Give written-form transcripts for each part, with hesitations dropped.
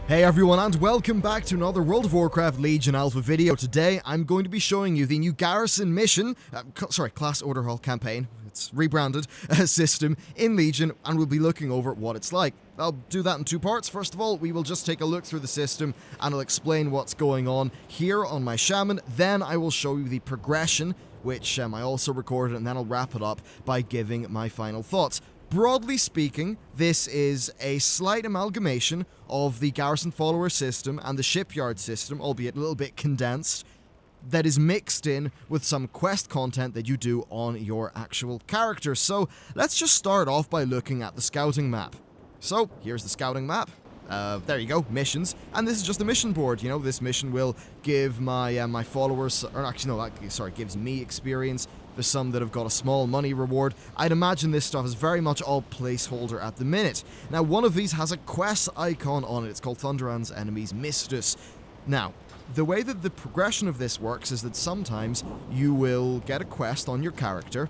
Hey everyone, and welcome back to another World of Warcraft Legion Alpha video. Today I'm going to be showing you the new Garrison mission, Class Order Hall campaign, it's rebranded, system in Legion, and we'll be looking over what it's like. I'll do that in two parts. First of all, we will just take a look through the system and I'll explain what's going on here on my Shaman. Then I will show you the progression, which I also recorded, and then I'll wrap it up by giving my final thoughts. Broadly speaking, this is a slight amalgamation of the Garrison follower system and the shipyard system, albeit a little bit condensed, that is mixed in with some quest content that you do on your actual character. So let's just start off by looking at the scouting map. So here's the scouting map. There you go, missions, and this is just a mission board. You know, this mission will give my my followers, or actually no, sorry, gives me experience. There's some that have got a small money reward. I'd imagine this stuff is very much all placeholder at the minute. Now, one of these has a quest icon on it. It's called Thunderand's Enemies Mistus. Now, the way that the progression of this works is that sometimes you will get a quest on your character.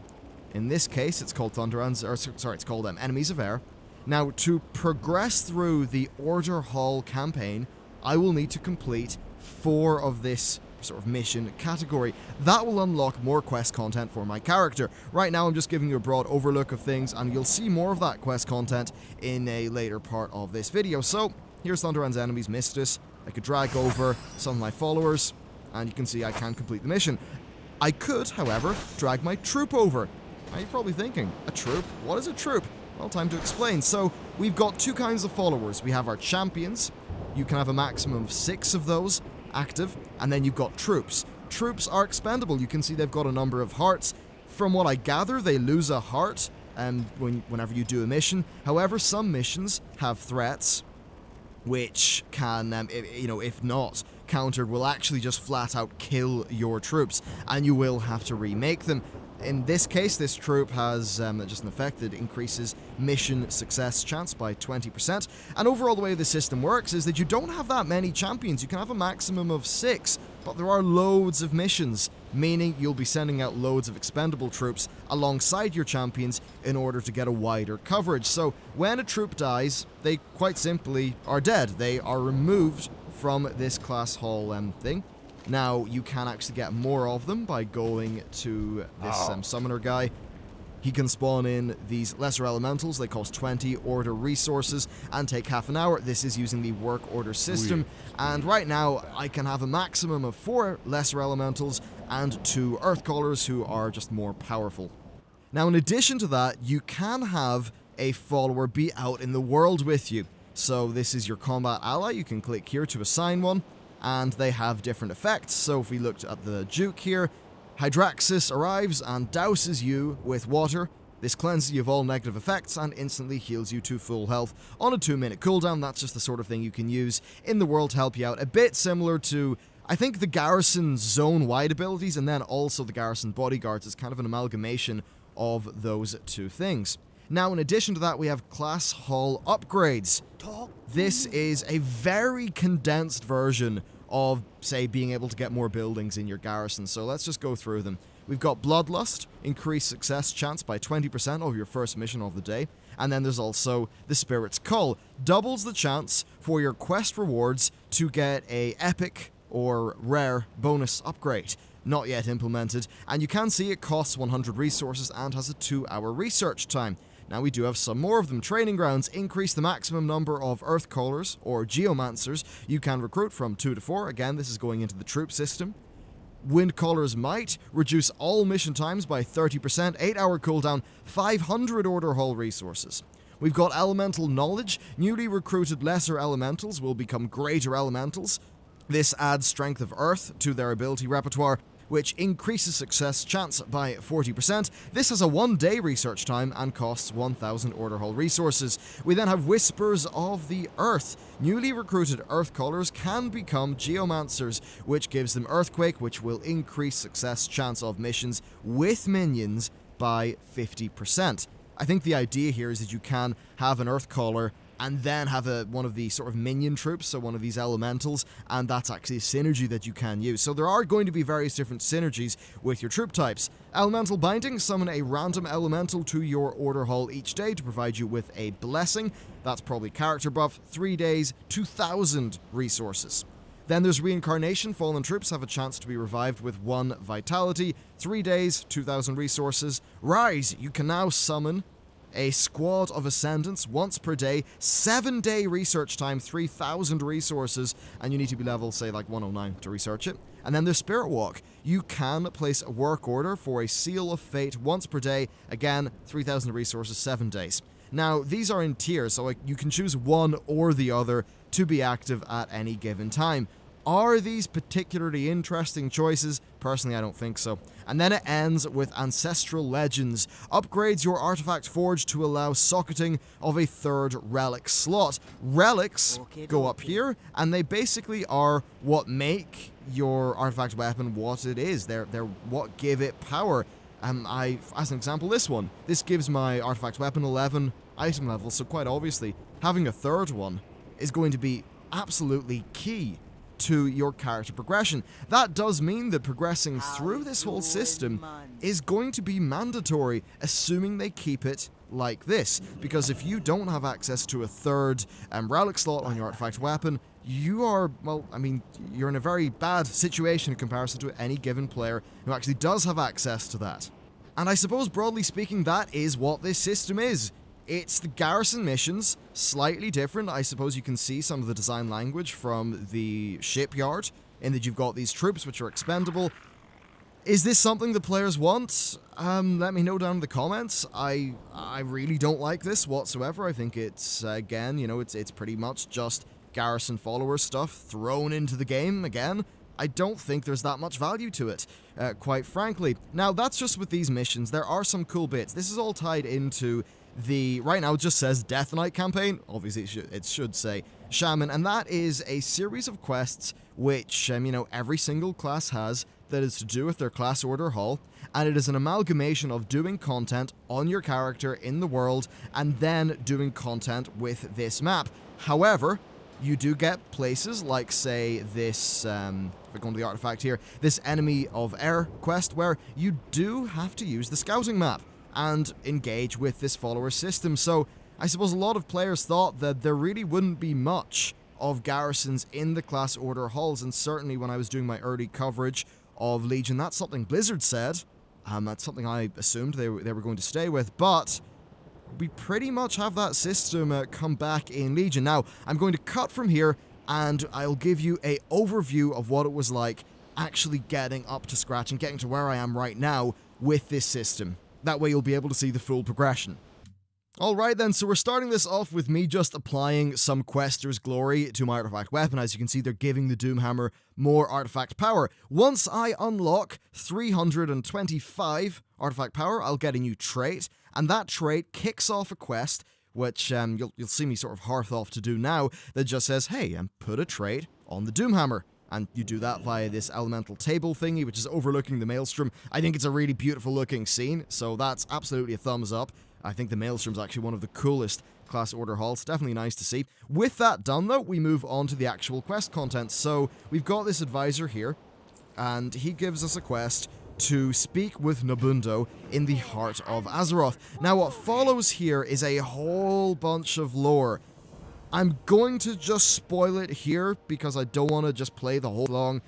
In this case, it's called it's called Enemies of Air. Now, to progress through the Order Hall campaign, I will need to complete 4 of this sort of mission category. That will unlock more quest content for my character. Right now I'm just giving you a broad overlook of things, and you'll see more of that quest content in a later part of this video. So here's Thunderand's Enemies Mistus. I could drag over some of my followers and you can see I can complete the mission. I could, however, drag my troop over. Now you're probably thinking, a troop? What is a troop? Well, time to explain. So we've got 2 kinds of followers. We have our champions. You can have a maximum of 6 of those active, and then you've got troops. Troops are expendable. You can see they've got a number of hearts. From what I gather, they lose a heart whenever you do a mission. However, some missions have threats which can, if not countered, will actually just flat out kill your troops, and you will have to remake them. In this case, this troop has just an effect that increases mission success chance by 20%. And overall, the way the system works is that you don't have that many champions. You can have a maximum of 6, but there are loads of missions, meaning you'll be sending out loads of expendable troops alongside your champions in order to get a wider coverage. So when a troop dies, they quite simply are dead. They are removed from this class hall thing. Now, you can actually get more of them by going to this summoner guy. He can spawn in these lesser elementals. They cost 20 order resources and take half an hour. This is using the work order system. And right now, I can have a maximum of 4 lesser elementals and 2 earth callers who are just more powerful. Now, in addition to that, you can have a follower be out in the world with you. So this is your combat ally. You can click here to assign one, and they have different effects. So if we looked at the Duke here, Hydraxis arrives and douses you with water. This cleanses you of all negative effects and instantly heals you to full health on a 2-minute cooldown. That's just the sort of thing you can use in the world to help you out. A bit similar to, I think, the Garrison zone-wide abilities, and then also the Garrison bodyguards. It's kind of an amalgamation of those 2 things. Now, in addition to that, we have class hall upgrades. This is a very condensed version of, say, being able to get more buildings in your garrison. So let's just go through them. We've got Bloodlust, increased success chance by 20% of your first mission of the day. And then there's also the Spirit's Call. Doubles the chance for your quest rewards to get a epic or rare bonus upgrade. Not yet implemented. And you can see it costs 100 resources and has a 2-hour research time. Now we do have some more of them. Training Grounds increase the maximum number of Earth Callers, or Geomancers, you can recruit from 2 to 4. Again, this is going into the troop system. Wind Caller's Might, reduce all mission times by 30%, 8-hour cooldown, 500 Order Hall resources. We've got Elemental Knowledge. Newly recruited lesser elementals will become greater elementals. This adds Strength of Earth to their ability repertoire, which increases success chance by 40%. This has a 1-day research time and costs 1,000 Order Hall resources. We then have Whispers of the Earth. Newly recruited Earth Callers can become Geomancers, which gives them Earthquake, which will increase success chance of missions with minions by 50%. I think the idea here is that you can have an Earth Caller and then have one of the sort of minion troops, so one of these elementals, and that's actually a synergy that you can use. So there are going to be various different synergies with your troop types. Elemental Binding, summon a random elemental to your order hall each day to provide you with a blessing. That's probably character buff, 3 days, 2,000 resources. Then there's Reincarnation. Fallen troops have a chance to be revived with 1 vitality, 3 days, 2,000 resources. Rise, you can now summon a squad of ascendants once per day, 7-day research time, 3,000 resources, and you need to be level, say, like 109 to research it. And then there's Spirit Walk. You can place a work order for a Seal of Fate once per day, again, 3,000 resources, 7 days. Now, these are in tiers, so you can choose one or the other to be active at any given time. Are these particularly interesting choices? Personally, I don't think so. And then it ends with Ancestral Legends. Upgrades your Artifact Forge to allow socketing of a 3rd relic slot. Relics go up here, and they basically are what make your artifact weapon what it is. They're what give it power. As an example, this one. This gives my artifact weapon 11 item levels, so quite obviously, having a 3rd one is going to be absolutely key to your character progression. That does mean that progressing through this whole system is going to be mandatory, assuming they keep it like this. Because if you don't have access to a 3rd relic slot on your artifact weapon, you are, well, I mean, you're in a very bad situation in comparison to any given player who actually does have access to that. And I suppose, broadly speaking, that is what this system is. It's the Garrison missions, slightly different. I suppose you can see some of the design language from the shipyard, in that you've got these troops which are expendable. Is this something the players want? Let me know down in the comments. I really don't like this whatsoever. I think it's, again, it's pretty much just Garrison follower stuff thrown into the game again. I don't think there's that much value to it, quite frankly. Now, that's just with these missions. There are some cool bits. This is all tied into right now it just says Death Knight campaign. Obviously it should say Shaman, and that is a series of quests which, every single class has that is to do with their class order hall, and it is an amalgamation of doing content on your character in the world and then doing content with this map. However, you do get places like, say, this, if we go into the artifact here, this Enemy of Air quest, where you do have to use the scouting map and engage with this follower system. So I suppose a lot of players thought that there really wouldn't be much of Garrisons in the class order halls, and certainly when I was doing my early coverage of Legion, that's something Blizzard said. That's something I assumed they were going to stay with, but we pretty much have that system come back in Legion. Now, I'm going to cut from here, and I'll give you an overview of what it was like actually getting up to scratch and getting to where I am right now with this system. That way you'll be able to see the full progression. Alright then, so we're starting this off with me just applying some Quester's Glory to my artifact weapon. As you can see, they're giving the Doomhammer more artifact power. Once I unlock 325 artifact power, I'll get a new trait, and that trait kicks off a quest, which you'll see me sort of hearth off to do now, that just says, hey, put a trait on the Doomhammer. And you do that via this elemental table thingy, which is overlooking the Maelstrom. I think it's a really beautiful looking scene, so that's absolutely a thumbs up. I think the Maelstrom's actually one of the coolest class order halls. Definitely nice to see. With that done, though, we move on to the actual quest content. So we've got this advisor here, and he gives us a quest to speak with Nabundo in the heart of Azeroth. Now, what follows here is a whole bunch of lore. I'm going to just spoil it here because I don't want to just play the whole long.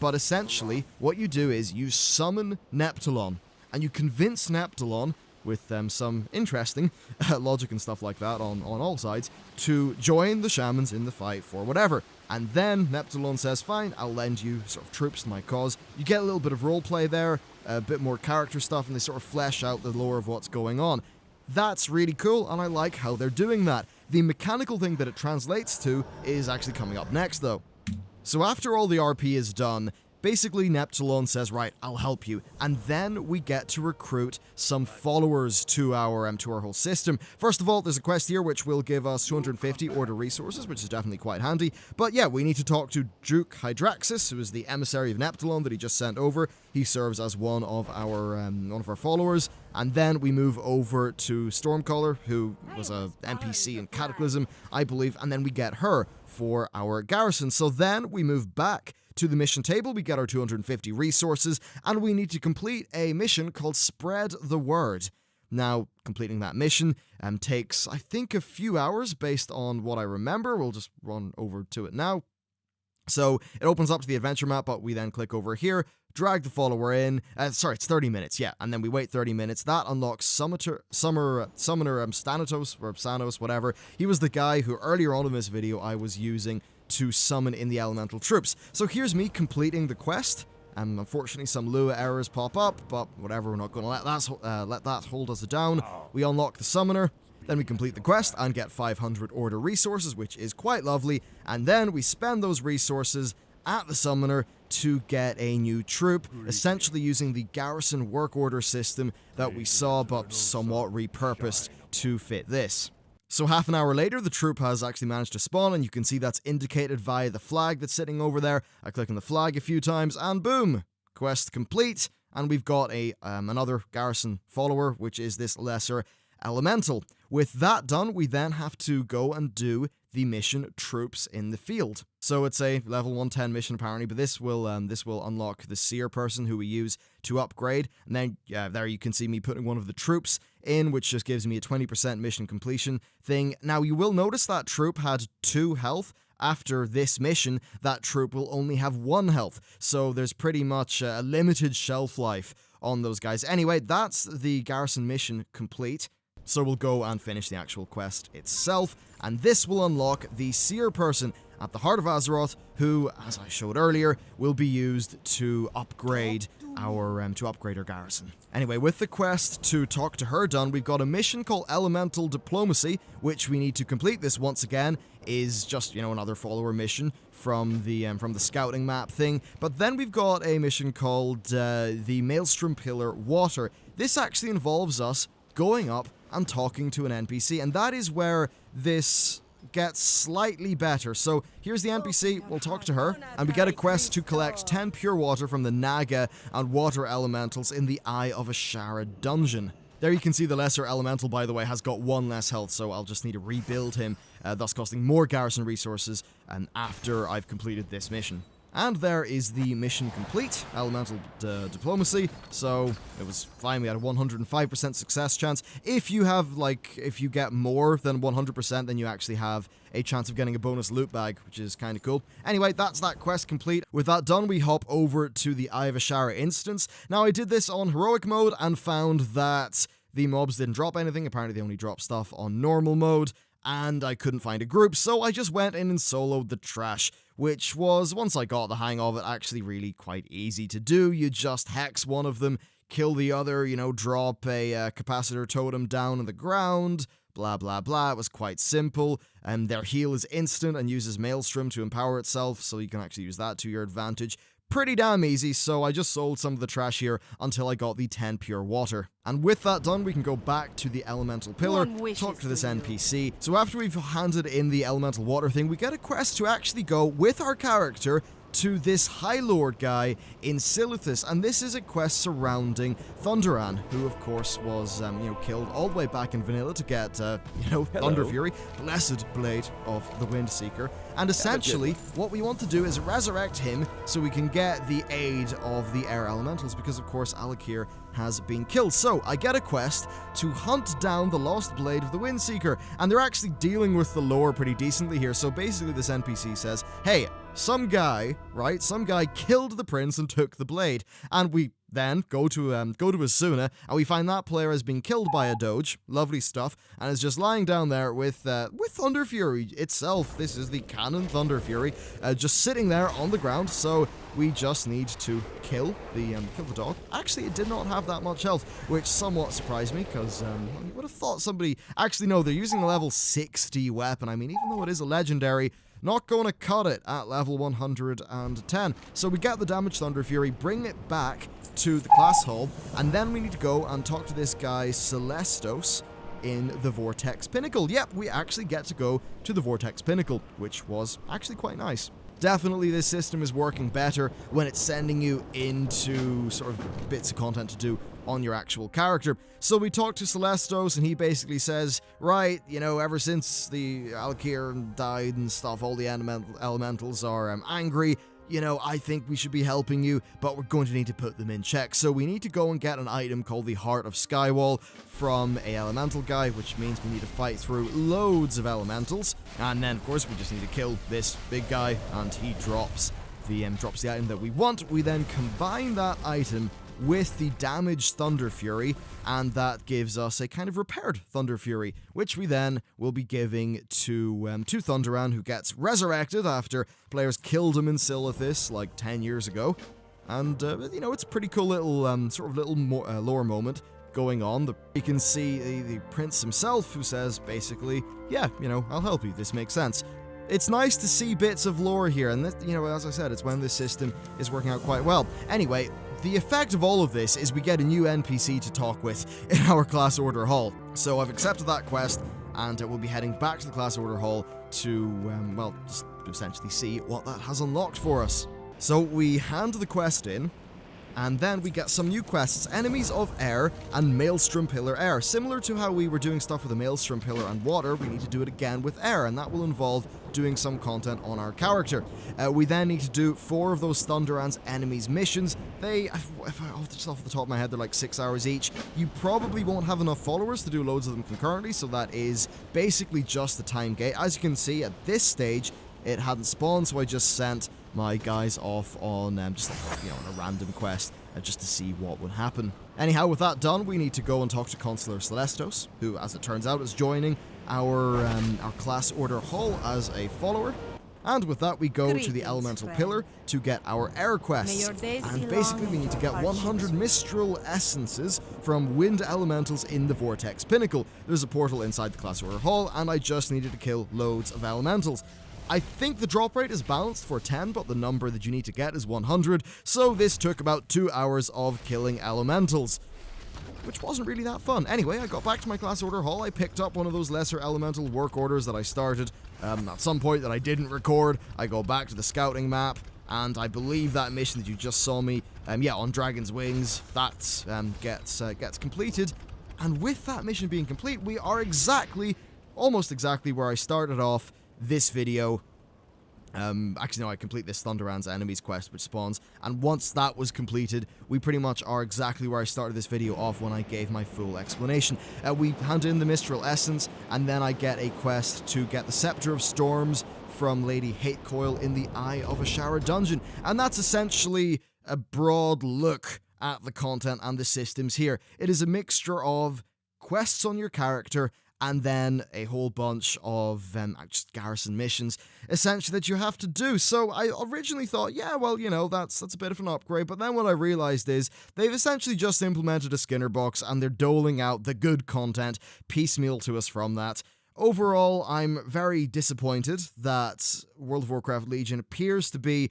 But essentially, what you do is you summon Neptulon, and you convince Neptulon, with some interesting logic and stuff like that on all sides, to join the shamans in the fight for whatever. And then Neptulon says, fine, I'll lend you sort of troops to my cause. You get a little bit of roleplay there, a bit more character stuff, and they sort of flesh out the lore of what's going on. That's really cool, and I like how they're doing that. The mechanical thing that it translates to is actually coming up next, though. So after all the RP is done, basically Neptulon says, right, I'll help you, and then we get to recruit some followers to our whole system. First of all, there's a quest here which will give us 250 order resources, which is definitely quite handy, but yeah, we need to talk to Duke Hydraxis, who is the emissary of Neptulon that he just sent over. He serves as one of our followers. And then we move over to Stormcaller, who was a NPC in Cataclysm, I believe, and then we get her for our garrison. So then we move back to the mission table, we get our 250 resources, and we need to complete a mission called Spread the Word. Now, completing that mission takes, I think, a few hours based on what I remember. We'll just run over to it now. So it opens up to the adventure map, but we then click over here, drag the follower in. Sorry, it's 30 minutes, yeah. And then we wait 30 minutes. That unlocks Summoner Stanatos, or Sanos, whatever. He was the guy who earlier on in this video I was using to summon in the elemental troops. So here's me completing the quest. Unfortunately, some Lua errors pop up, but whatever, we're not going to let that hold us down. We unlock the summoner. Then we complete the quest and get 500 order resources, which is quite lovely. And then we spend those resources at the summoner to get a new troop, essentially using the garrison work order system that we saw, but somewhat repurposed to fit this. So half an hour later, the troop has actually managed to spawn, and you can see that's indicated via the flag that's sitting over there. I click on the flag a few times, and boom! Quest complete, and we've got another garrison follower, which is this lesser elemental. With that done, we then have to go and do the mission Troops in the Field. So it's a level 110 mission apparently, but this will unlock the seer person who we use to upgrade. And then there you can see me putting one of the troops in, which just gives me a 20% mission completion thing. Now you will notice that troop had 2 health. After this mission, that troop will only have 1 health. So there's pretty much a limited shelf life on those guys. Anyway, that's the garrison mission complete. So we'll go and finish the actual quest itself, and this will unlock the seer person at the heart of Azeroth, who, as I showed earlier, will be used to upgrade our garrison. Anyway, with the quest to talk to her done, we've got a mission called Elemental Diplomacy, which we need to complete. This once again is just, another follower mission from the scouting map thing. But then we've got a mission called the Maelstrom Pillar Water. This actually involves us going up and talking to an NPC, and that is where this gets slightly better. So here's the NPC, we'll talk to her, and we get a quest to collect 10 pure water from the Naga and water elementals in the Eye of Ashara dungeon. There you can see the lesser elemental, by the way, has got 1 less health, so I'll just need to rebuild him, thus costing more garrison resources after I've completed this mission. And there is the mission complete, Elemental Diplomacy, so it was fine. We had a 105% success chance. If you get more than 100%, then you actually have a chance of getting a bonus loot bag, which is kind of cool. Anyway, that's that quest complete. With that done, we hop over to the Eye of Ashara instance. Now, I did this on heroic mode and found that the mobs didn't drop anything. Apparently, they only drop stuff on normal mode. And I couldn't find a group, so I just went in and soloed the trash, which was, once I got the hang of it, actually really quite easy to do. You just hex one of them, kill the other, drop a capacitor totem down on the ground, blah blah blah. It was quite simple, and their heal is instant and uses Maelstrom to empower itself, so you can actually use that to your advantage. Pretty damn easy, so I just sold some of the trash here until I got the 10 pure water. And with that done, we can go back to the Elemental Pillar, talk to this NPC. So after we've handed in the Elemental Water thing, we get a quest to actually go with our character to this High Lord guy in Silithus, and this is a quest surrounding Thunderan, who of course was, killed all the way back in Vanilla to get, Thunder Fury, blessed blade of the Windseeker, and essentially what we want to do is resurrect him so we can get the aid of the Air Elementals, because of course Alakir has been killed. So I get a quest to hunt down the lost blade of the Windseeker, and they're actually dealing with the lore pretty decently here. So basically this NPC says, hey, some guy killed the prince and took the blade, and we then go to Asuna, and we find that player has been killed by a doge, lovely stuff, and is just lying down there with Thunder Fury itself. This is the canon Thunder Fury, just sitting there on the ground. So we just need to kill the dog. Actually, it did not have that much health, which somewhat surprised me, because you would have thought somebody. Actually, no, they're using a level 60 weapon. I mean, even though it is a legendary, not going to cut it at level 110. So we get the damaged Thunder Fury, bring it back to the class hall, and then we need to go and talk to this guy Celestos in the Vortex Pinnacle. Yep, we actually get to go to the Vortex Pinnacle, which was actually quite nice. definitely this system is working better when it's sending you into sort of bits of content to do on your actual character. So we talked to Celestos, and he basically says, right, you know, ever since the Alkir died and stuff, all the elementals are angry. You know, I think we should be helping you, but we're going to need to put them in check. So we need to go and get an item called the Heart of Skywall from a elemental guy, which means we need to fight through loads of elementals. And then, of course, we just need to kill this big guy, and he drops the item that we want. We then combine that item with the damaged Thunder Fury, and that gives us a kind of repaired Thunder Fury, which we then will be giving to Thunderan, who gets resurrected after players killed him in Silithis like 10 years ago. And, you know, it's a pretty cool little, lore moment going on. You can see the prince himself, who says, basically, yeah, you know, I'll help you, this makes sense. It's nice to see bits of lore here, and, you know, as I said, it's when this system is working out quite well. Anyway, the effect of all of this is we get a new NPC to talk with in our Class Order Hall. So I've accepted that quest, and we'll be heading back to the Class Order Hall to, well, just essentially see what that has unlocked for us. So we hand the quest in, and then we get some new quests, Enemies of Air and Maelstrom Pillar Air. Similar to how we were doing stuff with the Maelstrom Pillar and Water, we need to do it again with Air, and that will involve doing some content on our character. We then need to do 4 of those Thunderan's enemies missions. Off the top of my head, they're like 6 hours each. You probably won't have enough followers to do loads of them concurrently, so that is basically just the time gate. As you can see, at this stage, it hadn't spawned, so I just sent my guys off on just like, you know, on a random quest just to see what would happen. Anyhow, with that done, we need to go and talk to Consular Celestos, who, as it turns out, is joining our Class Order Hall as a follower. And with that, we go to the Elemental Pillar to get our air quests. And basically, we need to get 100 Mistral Essences from Wind Elementals in the Vortex Pinnacle. There's a portal inside the Class Order Hall, and I just needed to kill loads of Elementals. I think the drop rate is balanced for 10, but the number that you need to get is 100, so this took about 2 hours of killing Elementals, which wasn't really that fun. Anyway, I got back to my Class Order Hall, I picked up one of those lesser Elemental work orders that I started at some point that I didn't record. I go back to the scouting map, and I believe that mission that you just saw me, on Dragon's Wings, that gets completed. And with that mission being complete, we are almost exactly where I started off this video. Actually, no, I complete this Thunderan's enemies quest, which spawns, and once that was completed, we pretty much are exactly where I started this video off when I gave my full explanation. We hand in the Mistral Essence, and then I get a quest to get the Scepter of Storms from Lady Hatecoil in the Eye of Ashara dungeon, and that's essentially a broad look at the content and the systems here. It is a mixture of quests on your character and then a whole bunch of just garrison missions, essentially, that you have to do. So I originally thought, yeah, well, you know, that's a bit of an upgrade, but then what I realized is they've essentially just implemented a Skinner box, and they're doling out the good content piecemeal to us from that. Overall, I'm very disappointed that World of Warcraft Legion appears to be,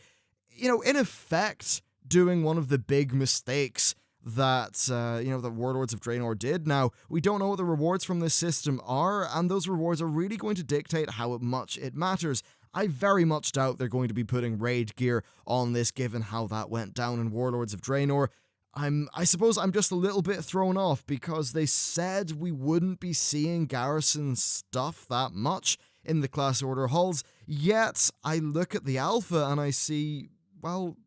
you know, in effect, doing one of the big mistakes that, that Warlords of Draenor did. Now, we don't know what the rewards from this system are, and those rewards are really going to dictate how much it matters. I very much doubt they're going to be putting raid gear on this, given how that went down in Warlords of Draenor. I suppose I'm just a little bit thrown off, because they said we wouldn't be seeing Garrison stuff that much in the Class Order halls, yet I look at the alpha and I see, well,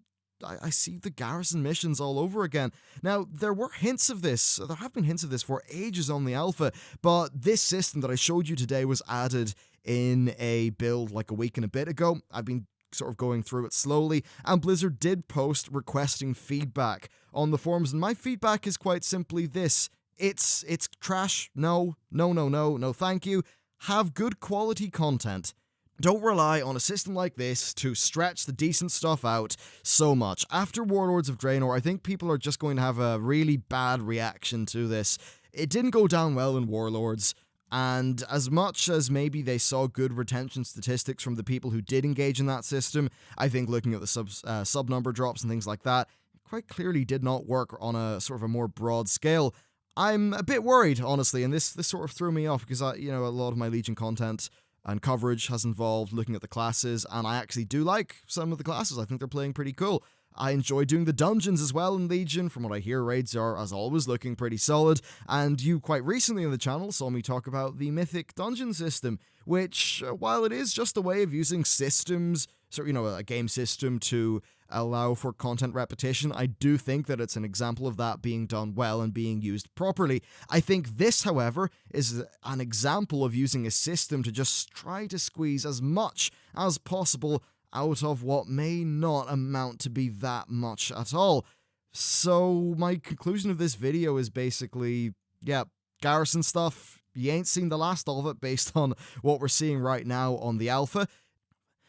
I see the Garrison missions all over again. Now, there have been hints of this for ages on the alpha, but this system that I showed you today was added in a build like a week and a bit ago. I've been sort of going through it slowly, and Blizzard did post requesting feedback on the forums, and my feedback is quite simply this: it's trash. No, thank you. Have good quality content. Don't rely on a system like this to stretch the decent stuff out so much. After Warlords of Draenor, I think people are just going to have a really bad reaction to this. It didn't go down well in Warlords, and as much as maybe they saw good retention statistics from the people who did engage in that system, I think looking at the sub number drops and things like that, it quite clearly did not work on a sort of a more broad scale. I'm a bit worried, honestly, and this sort of threw me off, because a lot of my Legion content and coverage has involved looking at the classes, and I actually do like some of the classes. I think they're playing pretty cool. I enjoy doing the dungeons as well in Legion. From what I hear, raids are, as always, looking pretty solid, and you quite recently on the channel saw me talk about the Mythic dungeon system, which, while it is just a way of using systems, so, a game system to allow for content repetition, I do think that it's an example of that being done well and being used properly. I think this, however, is an example of using a system to just try to squeeze as much as possible out of what may not amount to be that much at all. So my conclusion of this video is basically, yeah, Garrison stuff, you ain't seen the last of it based on what we're seeing right now on the alpha.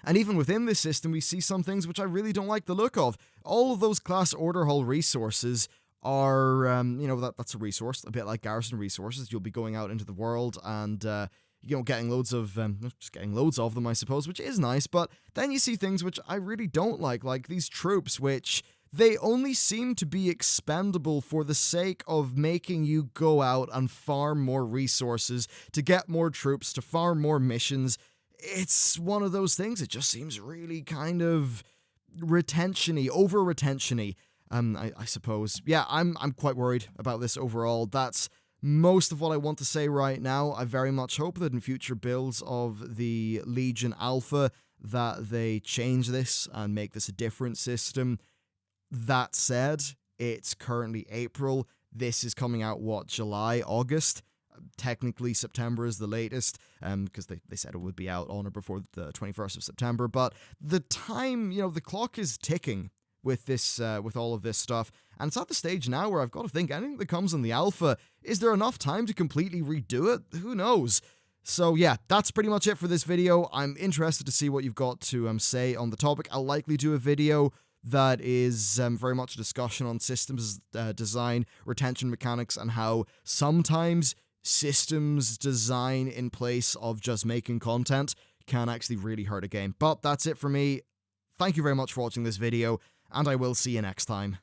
And even within this system, we see some things which I really don't like the look of. All of those class order hall resources are, that's a resource, a bit like Garrison resources. You'll be going out into the world and, getting loads of them, I suppose, which is nice. But then you see things which I really don't like these troops, which they only seem to be expendable for the sake of making you go out and farm more resources, to get more troops, to farm more missions. It's one of those things, it just seems really kind of retention-y, over-retention-y, I suppose. Yeah, I'm quite worried about this overall. That's most of what I want to say right now. I very much hope that in future builds of the Legion Alpha that they change this and make this a different system. That said, it's currently April. This is coming out, July, August? Technically, September is the latest, because they said it would be out on or before the 21st of September, but the time, the clock is ticking with this, with all of this stuff, and it's at the stage now where I've got to think, anything that comes in the alpha, is there enough time to completely redo it? Who knows? So yeah, that's pretty much it for this video. I'm interested to see what you've got to say on the topic. I'll likely do a video that is very much a discussion on systems design, retention mechanics, and how sometimes systems design in place of just making content can actually really hurt a game. But that's it for me. Thank you very much for watching this video, and I will see you next time.